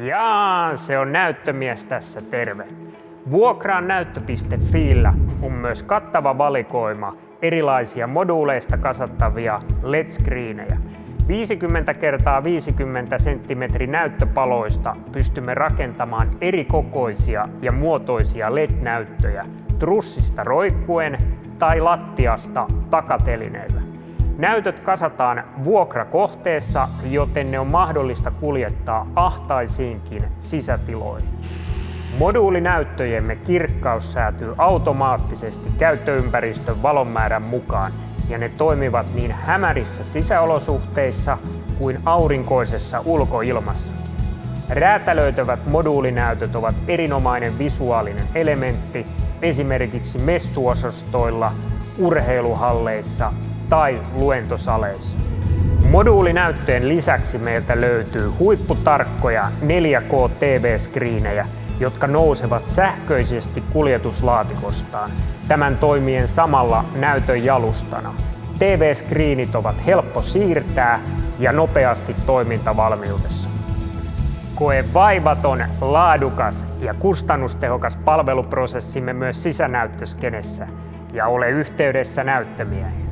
Jaa, se on näyttömies tässä, terve. Vuokraan näyttö.fiillä on myös kattava valikoima erilaisia moduuleista kasattavia LED-screenejä. 50 x 50 cm näyttöpaloista pystymme rakentamaan eri kokoisia ja muotoisia LED-näyttöjä trussista roikkuen tai lattiasta takatelineillä. Näytöt kasataan vuokrakohteessa, joten ne on mahdollista kuljettaa ahtaisiinkin sisätiloihin. Moduulinäyttöjemme kirkkaus säätyy automaattisesti käyttöympäristön valonmäärän mukaan ja ne toimivat niin hämärissä sisäolosuhteissa kuin aurinkoisessa ulkoilmassa. Räätälöitävät moduulinäytöt ovat erinomainen visuaalinen elementti esimerkiksi messuosastoilla, urheiluhalleissa tai luentosaleissa. Moduulinäyttöjen lisäksi meiltä löytyy huipputarkkoja 4K TV-skriinejä, jotka nousevat sähköisesti kuljetuslaatikostaan, tämän toimien samalla näytön jalustana. TV-skriinit ovat helppo siirtää ja nopeasti toimintavalmiudessa. Koe vaivaton, laadukas ja kustannustehokas palveluprosessimme myös sisänäyttöskenessä ja ole yhteydessä näyttömieheen.